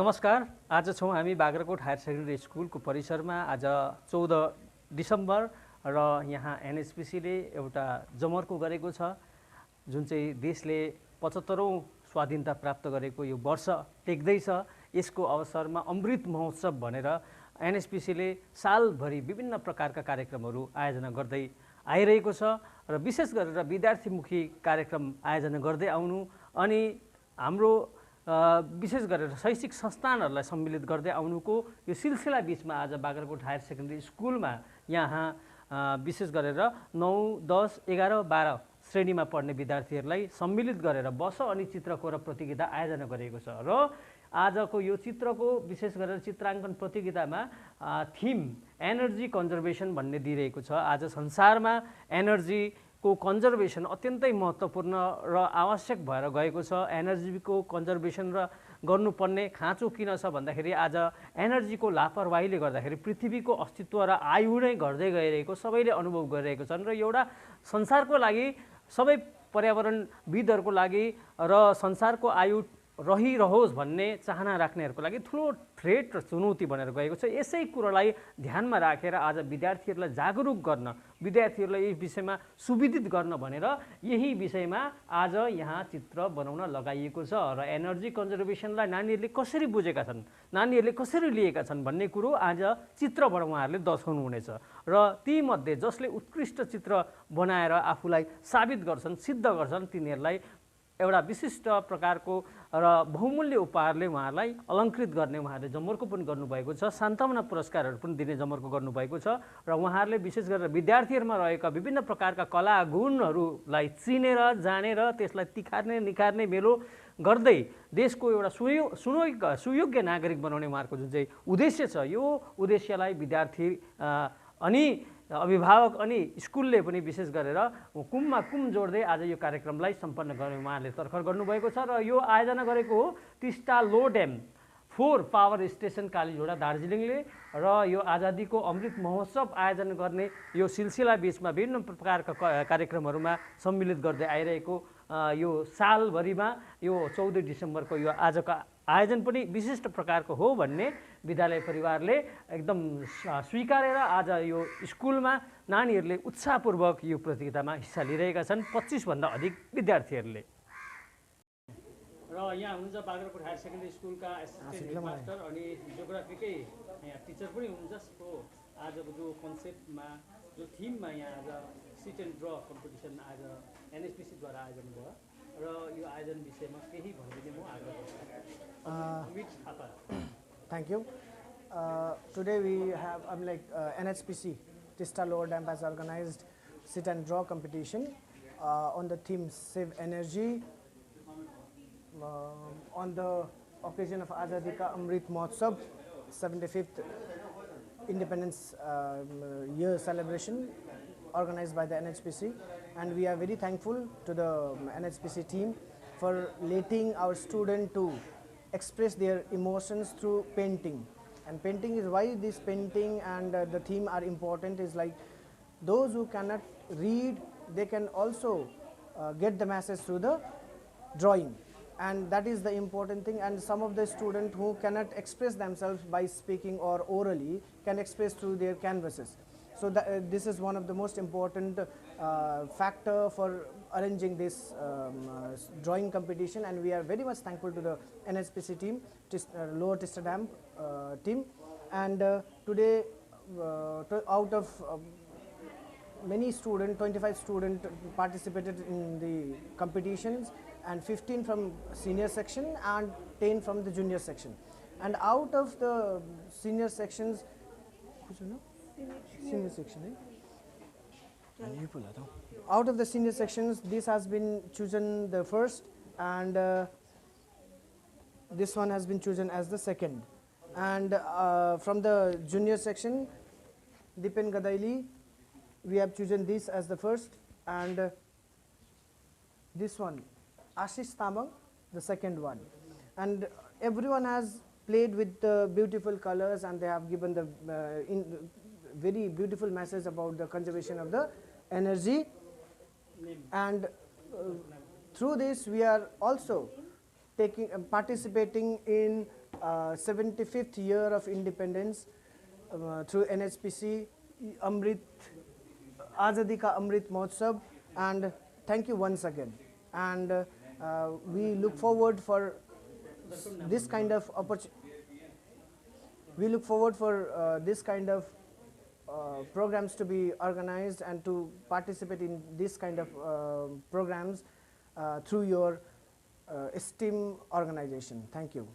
नमस्कार। आज छौँ हामी बाग्राकोट हायर सेकेन्डरी स्कुलको परिसरमा। आज 14 डिसेम्बर र यहाँ एनएचपीसीले एउटा जमर्को गरेको छ, जुन चाहिँ देशले 75औं स्वाधीनता प्राप्त गरेको यो वर्ष टेक्दैछ। यसको अवसरमा अमृत महोत्सव भनेर एनएचपीसीले सालभरि विभिन्न प्रकारका कार्यक्रमहरू आयोजना गर्दै आइरहेको छ र विशेष गरेर विद्यार्थीमुखी कार्यक्रम आयोजना गर्दै आउनु अनि हाम्रो विशेष गरेर शैक्षिक संस्थानहरूलाई सम्मिलित गर्दै आउनुको यो सिलसिला बीचमा आज बाग्राकोट हायर सेकेन्डरी स्कुलमा यहाँ विशेष गरेर 9, 10, 11, 12 श्रेणीमा पढ्ने विद्यार्थीहरूलाई सम्मिलित गरेर बस अनि चित्र कोर प्रतियोगिता आयोजना गरेको छ र आजको यो चित्रको विशेष गरेर चित्राङ्कन प्रतियोगितामा थिम एनर्जी कन्जर्भेसन भन्ने दिइरहेको छ। आज संसारमा एनर्जीको कन्जर्भेसन अत्यन्तै महत्त्वपूर्ण र आवश्यक भएर गएको छ। एनर्जीको कन्जर्भेसन र गर्नुपर्ने खाँचो किन छ भन्दाखेरि आज एनर्जीको लापरवाहीले गर्दाखेरि पृथ्वीको अस्तित्व र आयु नै घट्दै गइरहेको सबैले अनुभव गरिरहेको छन् र एउटा संसारको लागि सबै पर्यावरणविदहरूको लागि र संसारको आयु रहिरहोस् भन्ने चाहना राख्नेहरूको लागि ठुलो थ्रेट र चुनौती बनेर गएको छ। यसै कुरालाई ध्यानमा राखेर आज विद्यार्थीहरूलाई जागरुक गर्न, विद्यार्थीहरूलाई यस विषयमा सुविदित गर्न भनेर यही विषयमा आज यहाँ चित्र बनाउन लगाइएको छ र एनर्जी कन्जर्भेसनलाई नानीहरूले कसरी बुझेका छन्, नानीहरूले कसरी लिएका छन् भन्ने कुरो आज चित्रबाट उहाँहरूले दर्शाउनु हुनेछ र तीमध्ये जसले उत्कृष्ट चित्र बनाएर आफूलाई साबित गर्छन्, सिद्ध गर्छन्, तिनीहरूलाई एउटा विशिष्ट प्रकारको र बहुमूल्य उपहारले उहाँहरूलाई अलङ्कृत गर्ने उहाँहरूले जमर्को पनि गर्नुभएको छ। सान्तवना पुरस्कारहरू पनि दिने जमर्को गर्नुभएको छ र उहाँहरूले विशेष गरेर विद्यार्थीहरूमा रहेका विभिन्न प्रकारका कला गुणहरूलाई चिनेर जानेर त्यसलाई तिखार्ने निखार्ने मेलो गर्दै देशको एउटा सुयोग्य नागरिक बनाउने उहाँहरूको जुन चाहिँ उद्देश्य छ, यो उद्देश्यलाई विद्यार्थी अनि अभिभावक अनि स्कुलले पनि विशेष गरेर कुममा कुम जोड्दै आज यो कार्यक्रमलाई सम्पन्न गर्ने उहाँहरूले तर्खर गर्नुभएको छ र यो आयोजना गरेको हो टिस्टा लो ड्याम 4 पावर स्टेसन कालीझोडा दार्जिलिङले र यो आजादीको अमृत महोत्सव आयोजना गर्ने यो सिलसिला बीचमा विभिन्न प्रकारका कार्यक्रमहरूमा सम्मिलित गर्दै आइरहेको यो सालभरिमा यो 14 डिसेम्बरको यो आजको आयोजन पनि विशिष्ट प्रकारको हो भन्ने विद्यालय परिवारले एकदम स्वीकारेर आज यो स्कुलमा नानीहरूले उत्साहपूर्वक यो प्रतियोगितामा हिस्सा लिइरहेका छन्, 25 भन्दा अधिक विद्यार्थीहरूले। र यहाँ हुनुहुन्छ बाग्राकोट हायर सेकेन्डरी स्कुलका एसिस्टेन्ट मास्टर अनि जियोग्राफीकै यहाँ टिचर पनि हुनुहुन्छ। सो आजको जो कन्सेप्टमा जो थिममा यहाँ आज सिट एन्ड ड्र कम्पिटिसन आज एनएचपीसीद्वारा आयोजन भयो र यो आयोजन विषयमा केही भनिदिने म आग्रह गर्छु। Thank you. Today we have NHPC Tista Lower Dam has organized sit and draw competition on the theme Save Energy on the occasion of Azadi Ka Amrit Mahotsav 75th Independence Year celebration organized by the NHPC, and we are very thankful to the NHPC team for letting our student to express their emotions through painting. And painting is why this painting and the theme are important is like those who cannot read, they can also get the message through the drawing, and that is the important thing. And some of the students who cannot express themselves by speaking or orally can express through their canvases. So this is one of the most important factor for arranging this drawing competition, and we are very much thankful to the NHPC team, Lower Tista Dam team. And today out of many students, 25 students participated in the competitions, and 15 from senior section and 10 from the junior section. And out of the senior sections, senior section, out of the senior sections, this has been chosen the first, and this one has been chosen as the second. And from the junior section, Dipen Gadaili, we have chosen this as the first, and this one, Ashish Tamang, the second one. And everyone has played with the beautiful colors, and they have given the very beautiful message about the conservation of the energy. And through this we are also participating in 75th year of independence through NHPC, Azadi Ka Amrit Mahotsav, and thank you once again. And we look forward for this kind of opportunity. We look forward for this kind of programs to be organized and to participate in this kind of programs through your STEAM organization. Thank you.